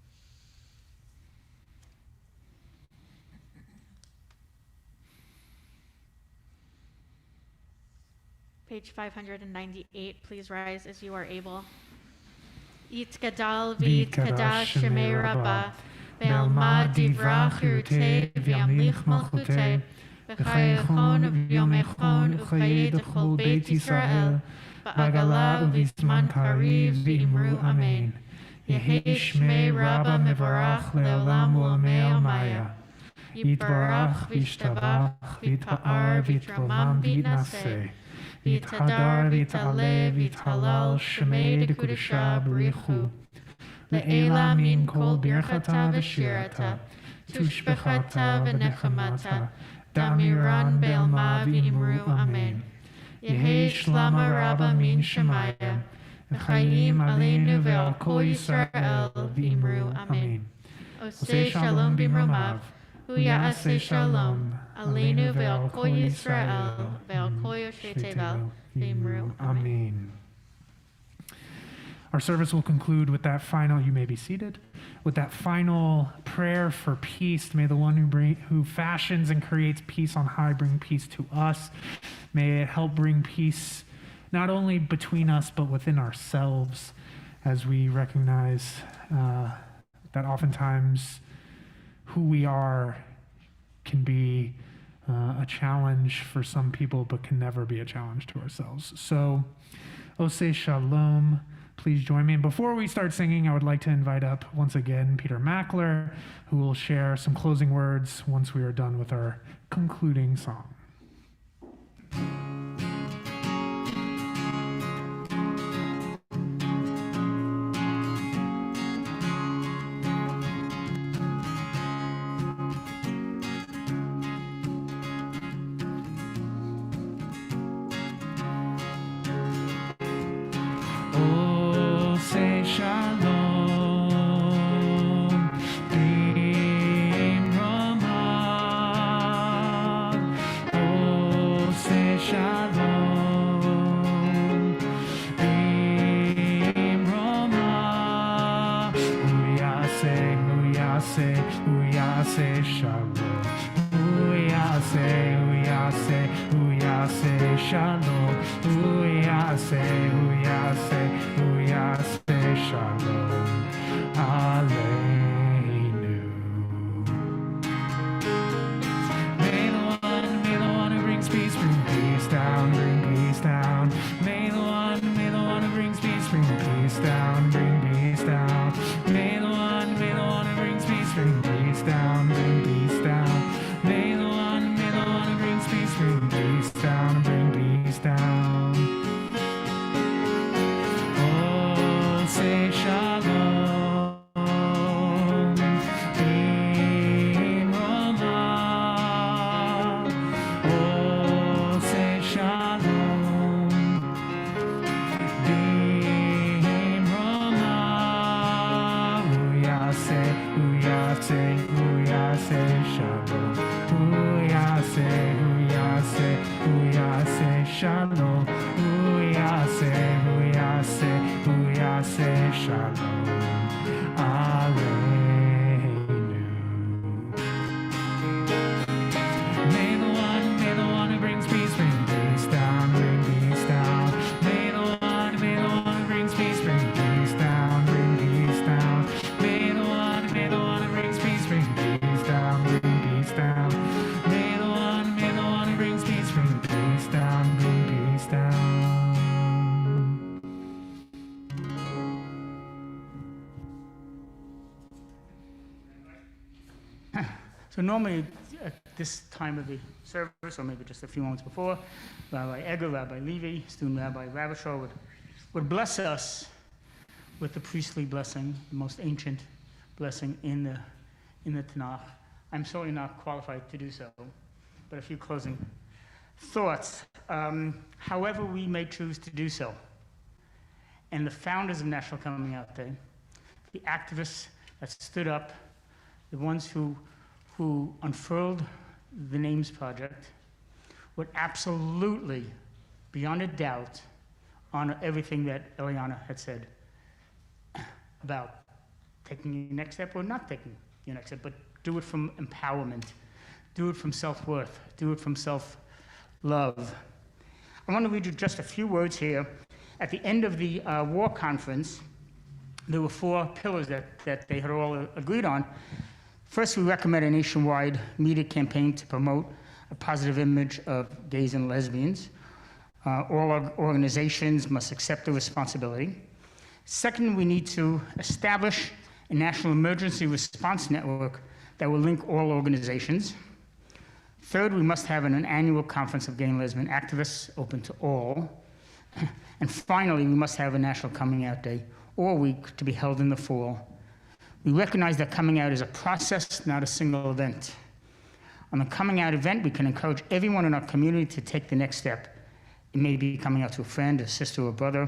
[SPEAKER 3] Page 598, please rise as you are able. Yitgadal v'yitkadash shemei Rabbah, be'alma divrach yiruteh v'yamlich malchuteh, v'chayechon v'yomechon u'chayed chol beit Yisrael, ba'agala u'vizman kariv v'imru amen. Yehi shmei Rabbah mevarach le'olam u'amei almaya. Yitbarach v'yishtabach v'yitpa'ar v'yitromam v'yitnaseh. V'yithadar v'yitale v'yithalal shemei dekudesha b'richu. Le'ela min kol birchata v'shirata, tushbechata v'nechamata, damiran be'alma v'imru amen. Yehi shlama Rabbah min shemaya, v'chayim aleinu ve'al kol Yisrael v'imru amen. Oseh shalom b'mromav, hu ya'aseh shalom, aleinu ve'al kol Yisrael ve'al kol yoshvei tevel v'imru amen.
[SPEAKER 1] Our service will conclude with that final, you may be seated, with that final prayer for peace. May the one who fashions and creates peace on high bring peace to us. May it help bring peace not only between us, but within ourselves, as we recognize that oftentimes who we are can be a challenge for some people, but can never be a challenge to ourselves. So, Oseh Shalom. Please join me. And before we start singing, I would like to invite up once again Peter Mackler, who will share some closing words once we are done with our concluding song.
[SPEAKER 2] uyase shalom. Uyase, uyase, uyase shalom. Uyase, uyase, uyase shalom. Aleinu. May the one who brings peace bring peace down, bring peace down. May the one who brings peace bring peace down, bring peace down. May the one who brings peace bring peace down, bring peace down. May the one who brings peace bring peace down, bring peace down. Oh, say shalom. In Roma. Oh, say shalom. In Roma. Uyase, uyase, uyase shalom. Uyase, uyase, uyase shalom. Uyase, uyase, uyase shalom. Aleinu. May the one who brings peace bring peace down, bring peace down. May the one who brings peace bring peace down, bring peace down. May the one who brings peace bring peace down, bring peace down. May the one who brings peace bring peace down, bring peace down.
[SPEAKER 5] So normally at this time of the service, or maybe just a few moments before, Rabbi Egger, Rabbi Levy, student Rabbi Rabashaw would bless us with the priestly blessing, the most ancient blessing in the Tanakh. I'm certainly not qualified to do so, but a few closing thoughts. However we may choose to do so, and the founders of National Coming Out Day, the activists that stood up, the ones who unfurled the Names Project, would absolutely, beyond a doubt, honor everything that Eliana had said about taking your next step or not taking your next step, but do it from empowerment, do it from self-worth, do it from self-love. I want to read you just a few words here. At the end of the war conference, there were 4 pillars that they had all agreed on. First, we recommend a nationwide media campaign to promote a positive image of gays and lesbians. All organizations must accept the responsibility. Second, we need to establish a national emergency response network that will link all organizations. Third, we must have an annual conference of gay and lesbian activists open to all. And finally, we must have a National Coming Out Day or week to be held in the fall. We recognize that coming out is a process, not a single event. On the coming out event, we can encourage everyone in our community to take the next step. It may be coming out to a friend, a sister, or a brother,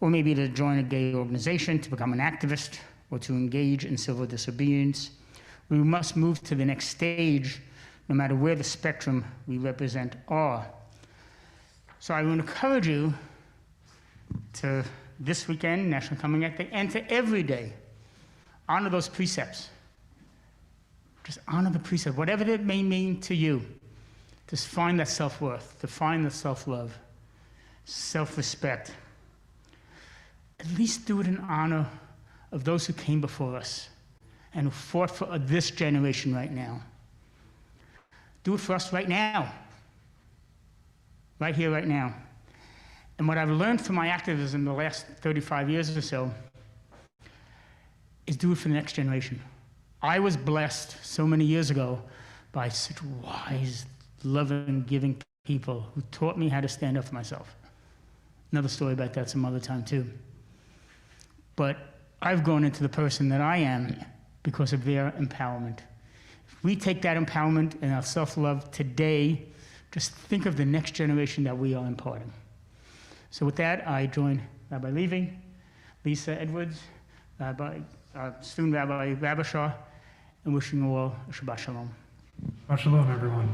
[SPEAKER 5] or maybe to join a gay organization, to become an activist, or to engage in civil disobedience. We must move to the next stage, no matter where the spectrum we represent are. So I will encourage you to this weekend, National Coming Out Day, and to every day, honor those precepts. Just honor the precept, whatever that may mean to you. Just find that self-worth, to find the self-love, self-respect. At least do it in honor of those who came before us and who fought for this generation right now. Do it for us right now. Right here, right now. And what I've learned from my activism the last 35 years or so is do it for the next generation. I was blessed so many years ago by such wise, loving, giving people who taught me how to stand up for myself. Another story about that some other time too. But I've grown into the person that I am because of their empowerment. If we take that empowerment and our self-love today, just think of the next generation that we are imparting. So with that, I join Rabbi Levy, Lisa Edwards, student Rabbi Rabashaw, and wishing you all a Shabbat Shalom.
[SPEAKER 1] Shabbat Shalom, everyone.